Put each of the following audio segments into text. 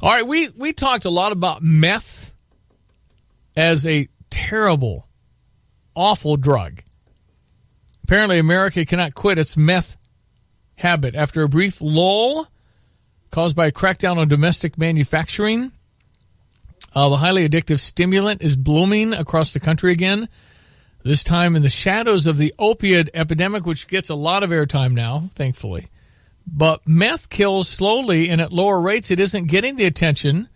All right, we talked a lot about meth as a terrible, awful drug. Apparently, America cannot quit its meth habit. After a brief lull caused by a crackdown on domestic manufacturing, the highly addictive stimulant is blooming across the country again, this time in the shadows of the opiate epidemic, which gets a lot of airtime now, thankfully. But meth kills slowly and at lower rates. It isn't getting the attention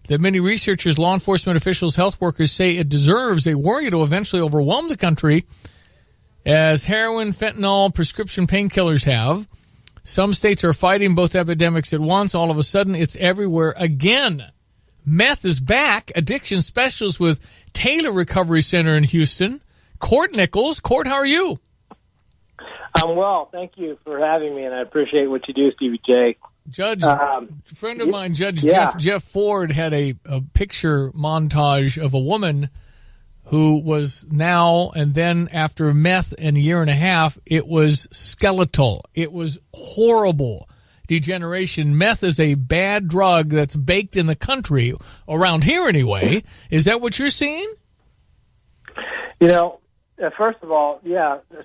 that many researchers, law enforcement officials, health workers say it deserves. They worry it'll eventually overwhelm the country as heroin, fentanyl, prescription painkillers have. Some states are fighting both epidemics at once. All of a sudden, it's everywhere again. Meth is back. Addiction specialist with Taylor Recovery Center in Houston. Court Nichols. Court, how are you? I'm well. Thank you for having me, and I appreciate what you do, Stevie J. Judge, a friend of mine, Judge Jeff Ford, had a picture montage of a woman who was now and then after meth in a year and a half, it was skeletal. It was horrible degeneration. Meth is a bad drug that's baked in the country, around here anyway. Is that what you're seeing? You know, first of all,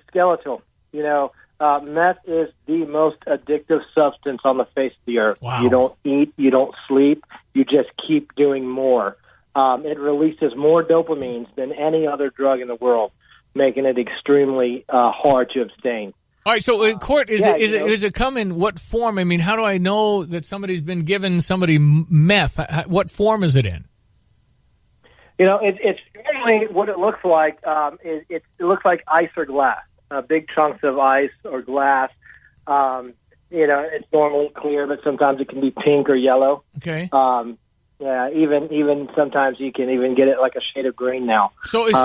skeletal. You know, meth is the most addictive substance on the face of the earth. Wow. You don't eat, you don't sleep, you just keep doing more. It releases more dopamine than any other drug in the world, making it extremely hard to abstain. All right, so Court, is it come in what form? I mean, how do I know that somebody's been given somebody meth? What form is it in? You know, it's normally what it looks like. It looks like ice or glass, big chunks of ice or glass. You know, it's normally clear, but sometimes it can be pink or yellow. Okay. Yeah, even sometimes you can even get it like a shade of green now. So if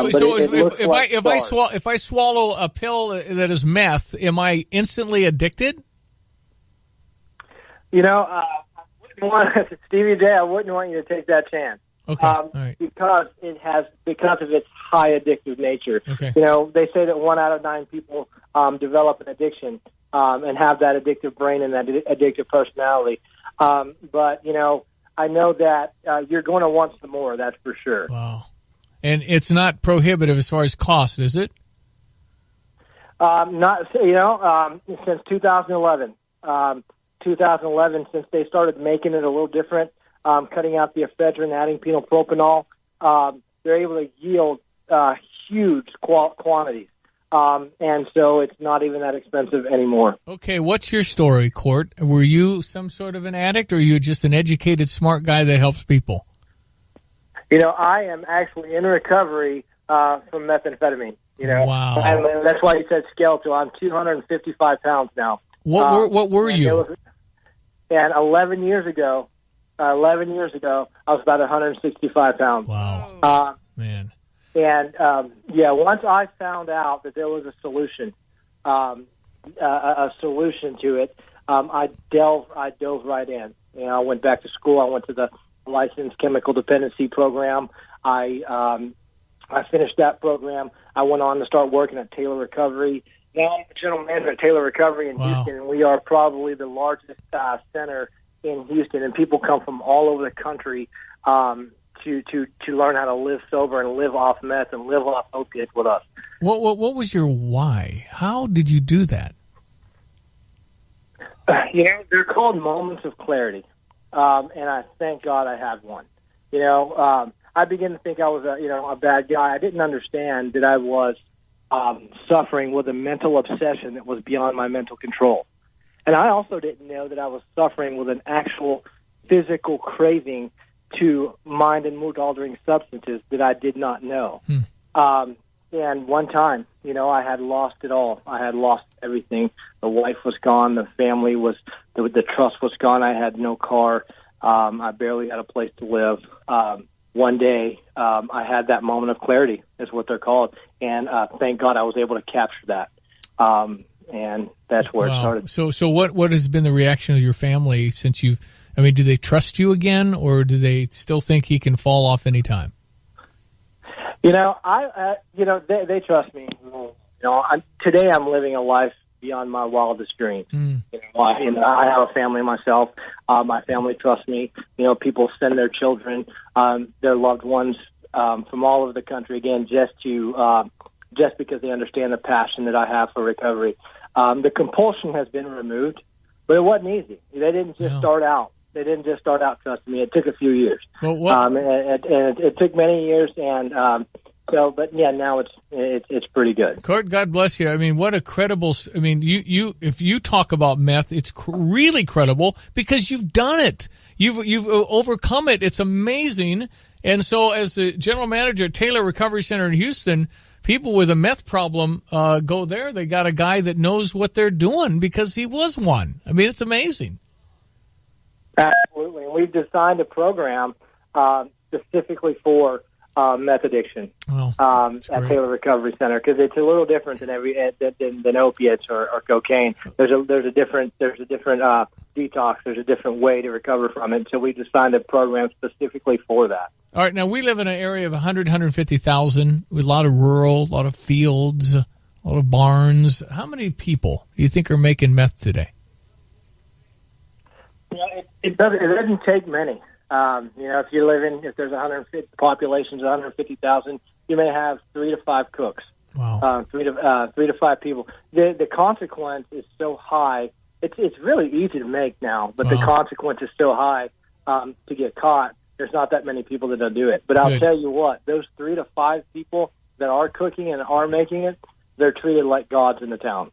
I swallow a pill that is meth, am I instantly addicted? You know, I wouldn't want Stevie J. I wouldn't want you to take that chance. Okay, all right. Because of its high addictive nature. Okay. You know, they say that 1 out of 9 people develop an addiction and have that addictive brain and that addictive personality. But you know, I know that you're going to want some more. That's for sure. Wow. And it's not prohibitive as far as cost, is it? Not, you know, since 2011. 2011, since they started making it a little different, cutting out the ephedrine, adding phenylpropanol, they're able to yield huge quantities. And so it's not even that expensive anymore. Okay, what's your story, Court? Were you some sort of an addict, or are you just an educated, smart guy that helps people? You know, I am actually in recovery from methamphetamine. You know, wow. And that's why you said skeletal. I'm 255 pounds now. What were you? And 11 years ago, I was about 165 pounds. Wow, man. And, once I found out that there was a solution to it, I dove right in. You know, I went back to school. I went to the licensed chemical dependency program. I finished that program. I went on to start working at Taylor Recovery. Now I'm the general manager at Taylor Recovery in Houston, and we are probably the largest center in Houston. And people come from all over the country to learn how to live sober and live off meth and live off opiates with us. What was your why? How did you do that? You know, they're called moments of clarity, and I thank God I had one. You know, I began to think I was a bad guy. I didn't understand that I was suffering with a mental obsession that was beyond my mental control, and I also didn't know that I was suffering with an actual physical craving to mind and mood altering substances that I did not know. And one time, you know, I had lost it all. I had lost everything. The wife was gone. The family was, the trust was gone. I had no car. I barely had a place to live. One day, I had that moment of clarity, is what they're called. And thank God I was able to capture that. And that's where it started. So what has been the reaction of your family since you've, I mean, do they trust you again, or do they still think he can fall off any time? You know, they trust me. You know, today I'm living a life, beyond my wildest dreams. Mm. I have a family myself. My family trusts me. People send their children, their loved ones from all over the country, again, just because they understand the passion that I have for recovery. The compulsion has been removed, but it wasn't easy. They didn't just start out. They didn't just start out trusting me. It took a few years. Well, it took many years, and but yeah, now it's pretty good. Court, God bless you. I mean, what a credible. I mean, you if you talk about meth, it's really credible because you've done it. You've overcome it. It's amazing. And so, as the general manager at Taylor Recovery Center in Houston, people with a meth problem go there. They got a guy that knows what they're doing because he was one. I mean, it's amazing. Absolutely. And we've designed a program specifically for meth addiction at Taylor Recovery Center because it's a little different than opiates or cocaine. There's a different detox. There's a different way to recover from it. So we designed a program specifically for that. All right. Now we live in an area of 150,000 with a lot of rural, a lot of fields, a lot of barns. How many people do you think are making meth today? It doesn't take many. If there's 150 populations of 150,000, you may have 3 to 5 cooks. Wow. 3 to 5 people. The consequence is so high. It's really easy to make now, but the consequence is so high to get caught. There's not that many people that don't do it. But I'll tell you what, those 3 to 5 people that are cooking and are making it, they're treated like gods in the town.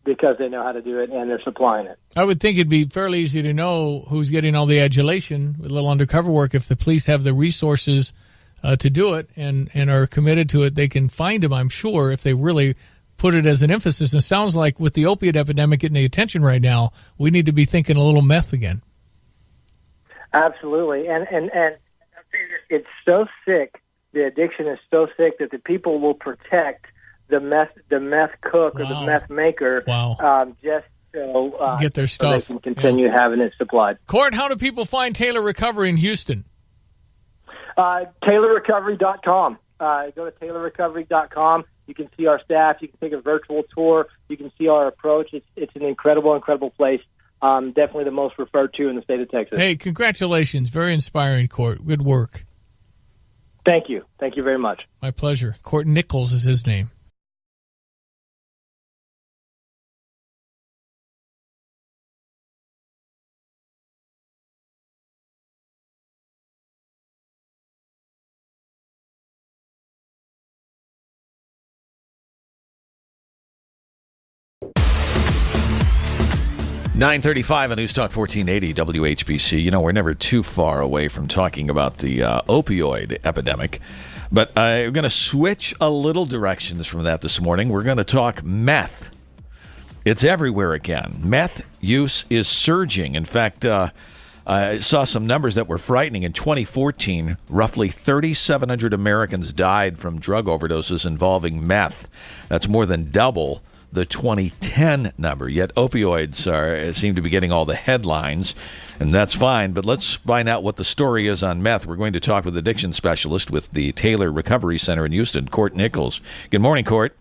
Because they know how to do it and they're supplying it. I would think it'd be fairly easy to know who's getting all the adulation with a little undercover work. If the police have the resources to do it and are committed to it, they can find them, I'm sure, if they really put it as an emphasis. And it sounds like with the opiate epidemic getting the attention right now, we need to be thinking a little meth again. Absolutely. And it's so sick, the addiction is so sick that the people will protect the meth cook or the meth maker, just so get their stuff. So they can continue having it supplied. Court, how do people find Taylor Recovery in Houston? TaylorRecovery.com. Go to TaylorRecovery.com. You can see our staff. You can take a virtual tour. You can see our approach. It's an incredible place. Definitely the most referred to in the state of Texas. Hey, congratulations. Very inspiring, Court. Good work. Thank you. Thank you very much. My pleasure. Court Nichols is his name. .935 on News Talk 1480 WHBC. We're never too far away from talking about the opioid epidemic, but I'm going to switch a little directions from that this morning. We're going to talk meth. It's everywhere again. Meth use is surging. In fact, I saw some numbers that were frightening. In 2014, roughly 3,700 Americans died from drug overdoses involving meth. That's more than double the 2010 number. Yet opioids seem to be getting all the headlines, and that's fine. But let's find out what the story is on meth. We're going to talk with addiction specialist with the Taylor Recovery Center in Houston, Court Nichols. Good morning, Court.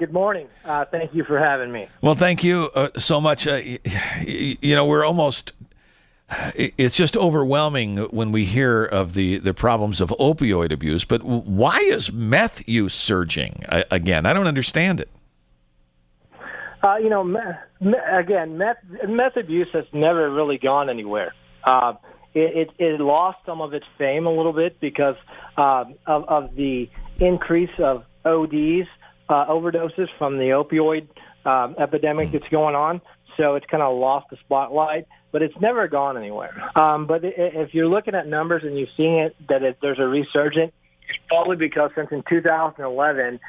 Good morning. Thank you for having me. Well, thank you so much. We're almost... It's just overwhelming when we hear of the problems of opioid abuse. But why is meth use surging again? I don't understand it. Meth abuse has never really gone anywhere. It lost some of its fame a little bit because of the increase of ODs, overdoses from the opioid epidemic that's going on. So it's kind of lost the spotlight, but it's never gone anywhere. But if you're looking at numbers and you're seeing there's a resurgence, it's probably because since in 2011,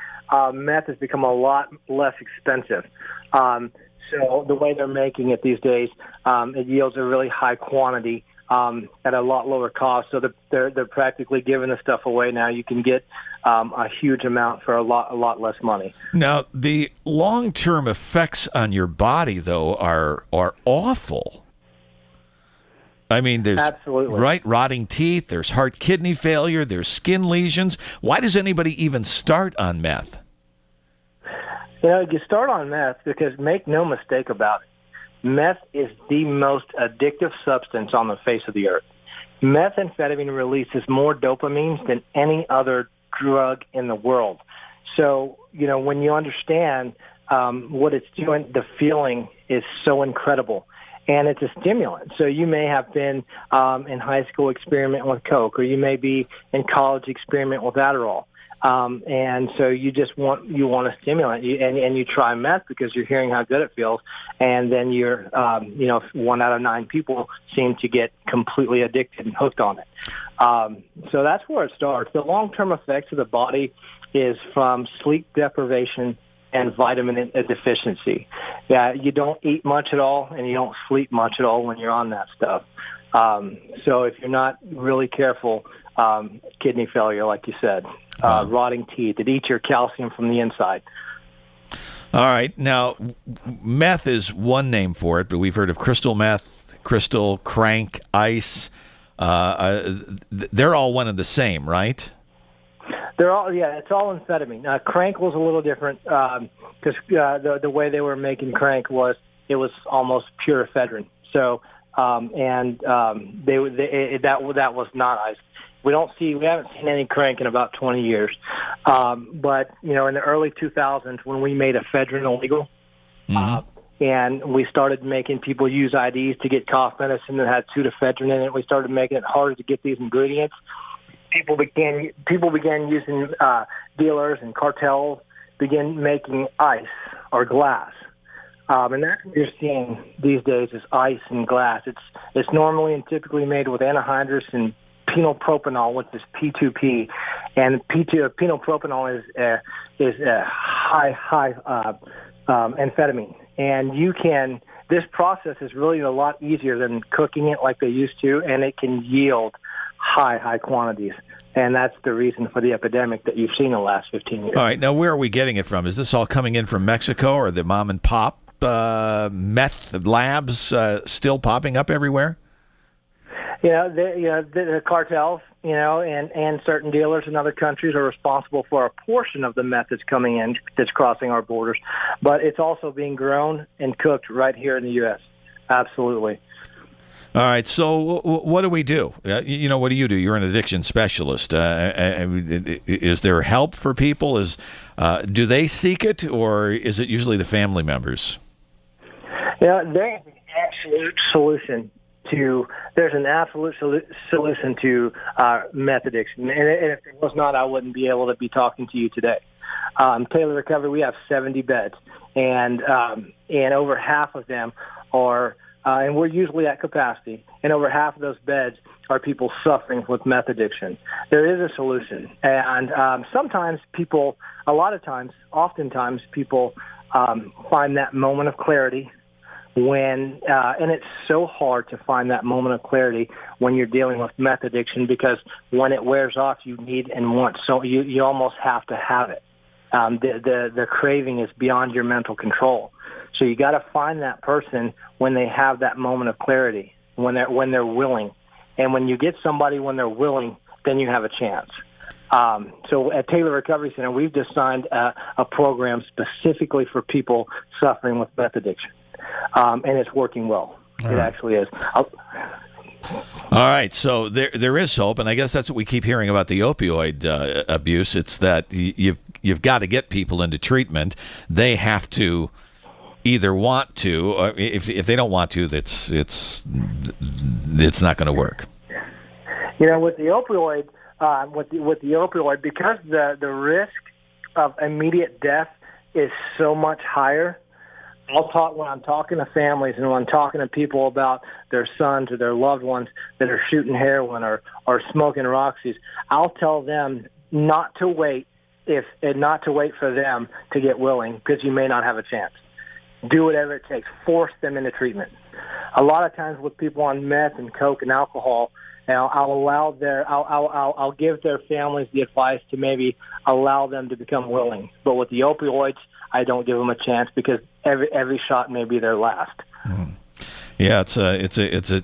meth has become a lot less expensive. So the way they're making it these days, it yields a really high quantity at a lot lower cost. So they're practically giving the stuff away now. You can get a huge amount for a lot less money. Now, the long-term effects on your body, though, are awful. I mean, there's rotting teeth, there's heart-kidney failure, there's skin lesions. Why does anybody even start on meth? You start on meth because make no mistake about it. Meth is the most addictive substance on the face of the earth. Methamphetamine releases more dopamine than any other drug in the world. So, when you understand what it's doing, the feeling is so incredible. And it's a stimulant. So you may have been in high school experimenting with Coke, or you may be in college experimenting with Adderall. And so you want a stimulant, and you try meth because you're hearing how good it feels, and then you're 1 out of 9 people seem to get completely addicted and hooked on it. So that's where it starts. The long-term effects of the body is from sleep deprivation and vitamin deficiency. Yeah, you don't eat much at all, and you don't sleep much at all when you're on that stuff. So if you're not really careful, kidney failure, like you said, rotting teeth, it eats your calcium from the inside. All right. Now, meth is one name for it, but we've heard of crystal meth, crystal, crank, ice. They're all one and the same, right? They're all, it's all amphetamine. Crank was a little different because the way they were making crank was it was almost pure ephedrine. So that was not ice. We haven't seen any crank in about 20 years. But in the early 2000s when we made ephedrine illegal, and we started making people use IDs to get cough medicine that had pseudoephedrine in it, we started making it harder to get these ingredients. People began using dealers and cartels began making ice or glass, and that's what you're seeing these days is ice and glass. It's normally and typically made with anhydrous and phenylpropanol, which is P2P, and phenylpropanol is a high amphetamine, and this process is really a lot easier than cooking it like they used to, and it can yield high quantities, and that's the reason for the epidemic that you've seen in the last 15 years. All right, now where are we getting it from? Is this all coming in from Mexico, or the mom and pop meth labs still popping up everywhere? The cartels, and certain dealers in other countries are responsible for a portion of the meth that's coming in, that's crossing our borders, but it's also being grown and cooked right here in the U.S. Absolutely. All right, so what do we do? What do you do? You're an addiction specialist. Is there help for people? Do they seek it, or is it usually the family members? There's an absolute solution to meth addiction. And if it was not, I wouldn't be able to be talking to you today. Taylor Recovery, we have 70 beds, and over half of them are and we're usually at capacity, and over half of those beds are people suffering with meth addiction. There is a solution, and oftentimes people find that moment of clarity when, and it's so hard to find that moment of clarity when you're dealing with meth addiction, because when it wears off, you need and want, so you almost have to have it. The craving is beyond your mental control. So you got to find that person when they have that moment of clarity, when they're willing, and when you get somebody when they're willing, then you have a chance. So at Taylor Recovery Center, we've designed a program specifically for people suffering with meth addiction, and it's working well. It actually is. All right, so there is hope, and I guess that's what we keep hearing about the opioid abuse. It's that you've got to get people into treatment. They have to either want to, or if they don't want to, it's not going to work. With the opioid, because the risk of immediate death is so much higher. When I'm talking to families and when I'm talking to people about their sons or their loved ones that are shooting heroin or smoking Roxys, I'll tell them not to wait for them to get willing, because you may not have a chance. Do whatever it takes. Force them into treatment. A lot of times with people on meth and coke and alcohol, I'll give their families the advice to maybe allow them to become willing. But with the opioids, I don't give them a chance, because every shot may be their last. Mm. Yeah, it's a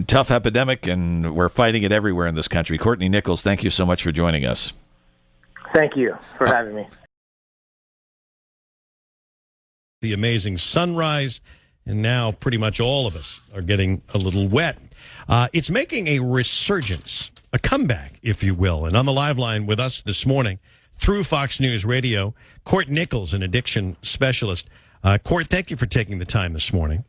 tough epidemic, and we're fighting it everywhere in this country. Courtney Nichols, thank you so much for joining us. Thank you for having me. the amazing sunrise, and now pretty much all of us are getting a little wet. It's making a resurgence, a comeback, if you will. And on the live line with us this morning through Fox News Radio, Court Nichols, an addiction specialist. Court, thank you for taking the time this morning.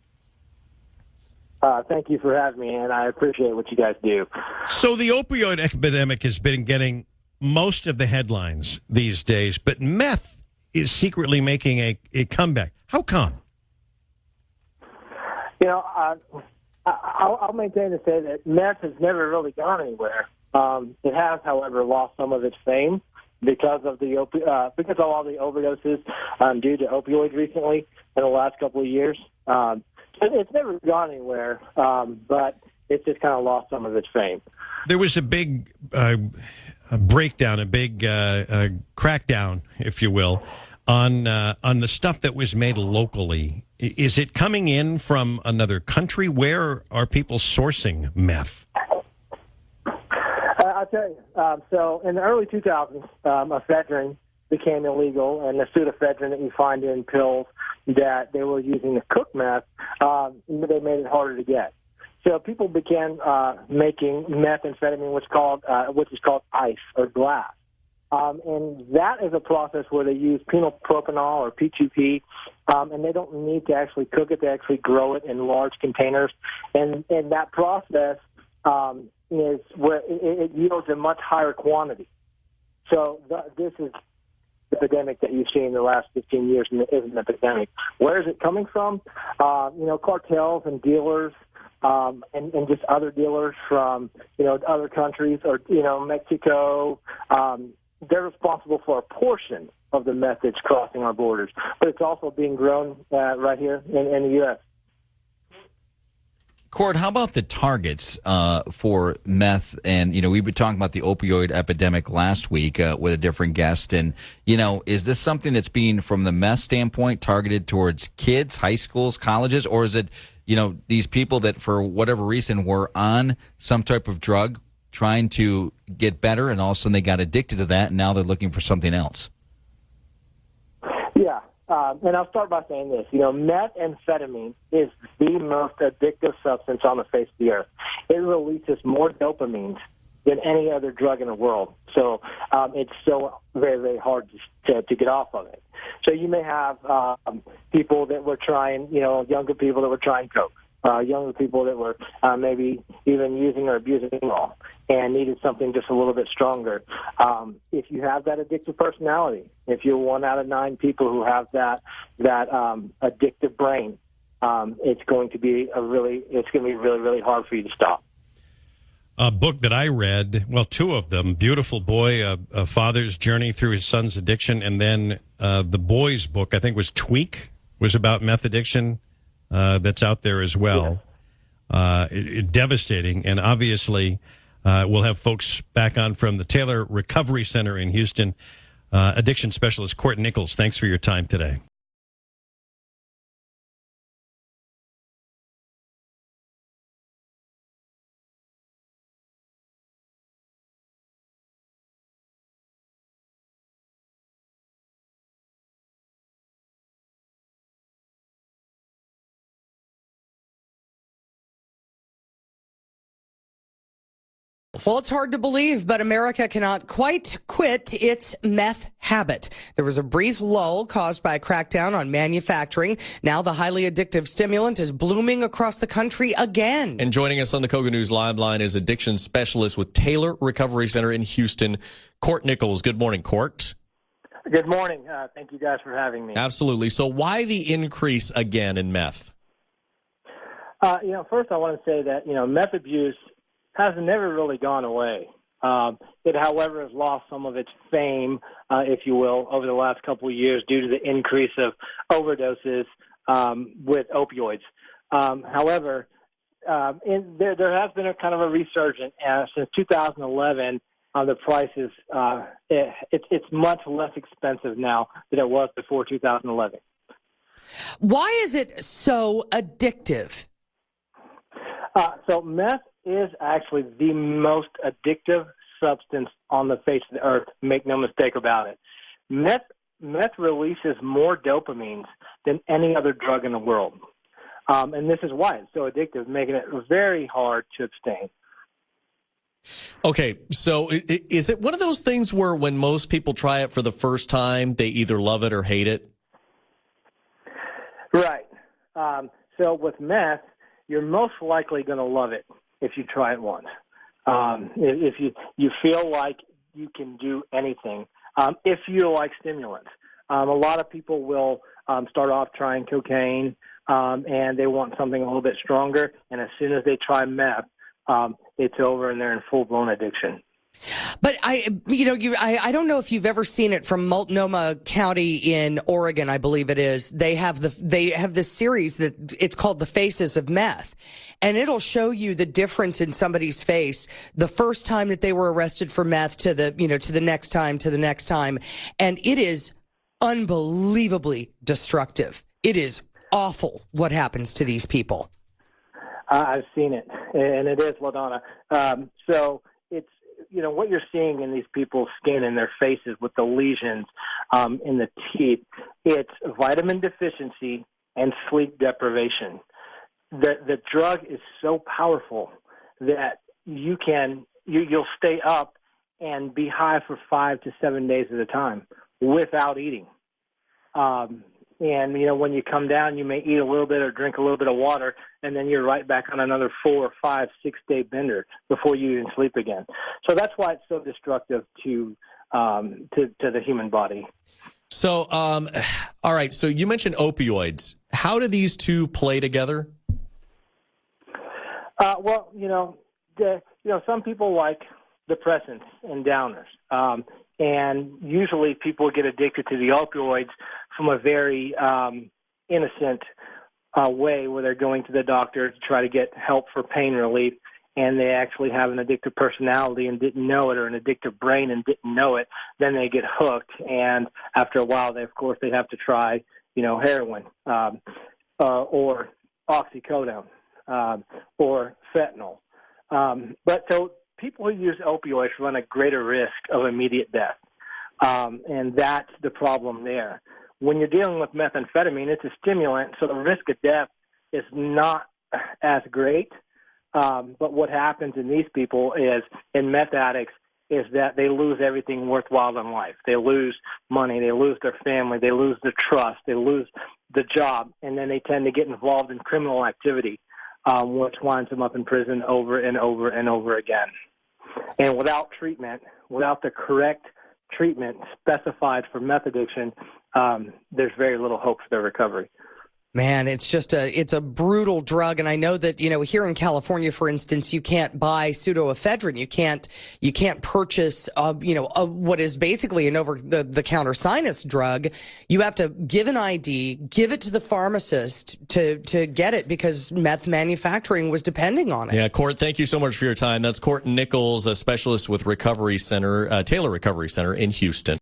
Thank you for having me, and I appreciate what you guys do. So the opioid epidemic has been getting most of the headlines these days, but meth is secretly making a comeback. How come? You know, I'll maintain to say that meth has never really gone anywhere. It has, however, lost some of its fame because of because of all the overdoses due to opioids recently in the last couple of years. It's never gone anywhere, but it's just kind of lost some of its fame. There was a big breakdown, a big crackdown, if you will, on the stuff that was made locally. Is it coming in from another country? Where are people sourcing meth? I'll tell you. So in the early 2000s, ephedrine became illegal, and the pseudoephedrine that you find in pills that they were using to cook meth, they made it harder to get. So people began making methamphetamine, which is called ice or glass. And that is a process where they use phenylpropanol or P2P, and they don't need to actually cook it. They actually grow it in large containers. And that process is where it yields a much higher quantity. So this is the epidemic that you've seen in the last 15 years, and it is an epidemic. Where is it coming from? Cartels and dealers and just other dealers from, other countries or, Mexico. They're responsible for a portion of the meth that's crossing our borders, but it's also being grown right here in the U.S. Court, how about the targets for meth? And, we were talking about the opioid epidemic last week with a different guest. And, is this something that's being, from the meth standpoint, targeted towards kids, high schools, colleges? Or is it, these people that for whatever reason were on some type of drug trying to get better and all of a sudden they got addicted to that and now they're looking for something else? Yeah. And I'll start by saying this. Methamphetamine is the most addictive substance on the face of the earth. It releases more dopamine than any other drug in the world. So it's so very, very hard to get off of it. So you may have people that were trying, younger people that were trying coke, younger people that were maybe even using or abusing alcohol and needed something just a little bit stronger. If you have that addictive personality, if you're 1 out of 9 people who have that addictive brain, it's going to be really, really hard for you to stop. A book that I read, well, 2 of them, Beautiful Boy, a father's journey through his son's addiction, and then the boy's book, I think was Tweak, was about meth addiction. That's out there as well. Yeah. Devastating, and obviously we'll have folks back on from the Taylor Recovery Center in Houston. Addiction specialist Court Nichols, thanks for your time today. Well, it's hard to believe, but America cannot quite quit its meth habit. There was a brief lull caused by a crackdown on manufacturing. Now the highly addictive stimulant is blooming across the country again. And joining us on the Koga News Live Line is addiction specialist with Taylor Recovery Center in Houston, Court Nichols. Good morning, Court. Good morning. Thank you guys for having me. Absolutely. So why the increase again in meth? First I want to say that, meth abuse has never really gone away. It, however, has lost some of its fame, if you will, over the last couple of years due to the increase of overdoses with opioids. However, there has been a kind of a resurgence since 2011. The prices, it's much less expensive now than it was before 2011. Why is it so addictive? So meth is actually the most addictive substance on the face of the earth. Make no mistake about it. Meth meth releases more dopamines than any other drug in the world. And this is why it's so addictive, making it very hard to abstain. Okay, so is it one of those things where when most people try it for the first time, they either love it or hate it? Right. So with meth, you're most likely going to love it if you try it once. If you feel like you can do anything, if you like stimulants. A lot of people will start off trying cocaine, and they want something a little bit stronger, and as soon as they try meth, it's over and they're in full-blown addiction. But I don't know if you've ever seen it from Multnomah County in Oregon, I believe it is. They have this series that it's called The Faces of Meth, and it'll show you the difference in somebody's face the first time that they were arrested for meth to the next time, and it is unbelievably destructive. It is awful what happens to these people. I've seen it, and it is, LaDonna. So it's, what you're seeing in these people's skin and their faces with the lesions in the teeth, it's vitamin deficiency and sleep deprivation. The drug is so powerful that you'll stay up and be high for 5 to 7 days at a time without eating. And, when you come down, you may eat a little bit or drink a little bit of water, and then you're right back on another 4, 5, 6 day bender before you even sleep again. So that's why it's so destructive to the human body. So, all right. So you mentioned opioids. How do these two play together? Well, some people like depressants and downers. And usually people get addicted to the opioids from a very innocent way, where they're going to the doctor to try to get help for pain relief, and they actually have an addictive personality and didn't know it, or an addictive brain and didn't know it. Then they get hooked, and after a while, they have to try, heroin or oxycodone or fentanyl. But so people who use opioids run a greater risk of immediate death, and that's the problem there. When you're dealing with methamphetamine, it's a stimulant, so the risk of death is not as great. But what happens in these people in meth addicts, is that they lose everything worthwhile in life. They lose money, they lose their family, they lose their trust, they lose the job, and then they tend to get involved in criminal activity, which winds them up in prison over and over and over again. And without treatment, without the correct treatment specified for meth addiction, there's very little hope for their recovery. Man, it's a brutal drug, and I know that here in California, for instance, you can't buy pseudoephedrine. You can't purchase what is basically an over the counter sinus drug. You have to give an ID, give it to the pharmacist to get it, because meth manufacturing was depending on it. Yeah, Court, thank you so much for your time. That's Court Nichols, a specialist with Taylor Recovery Center in Houston.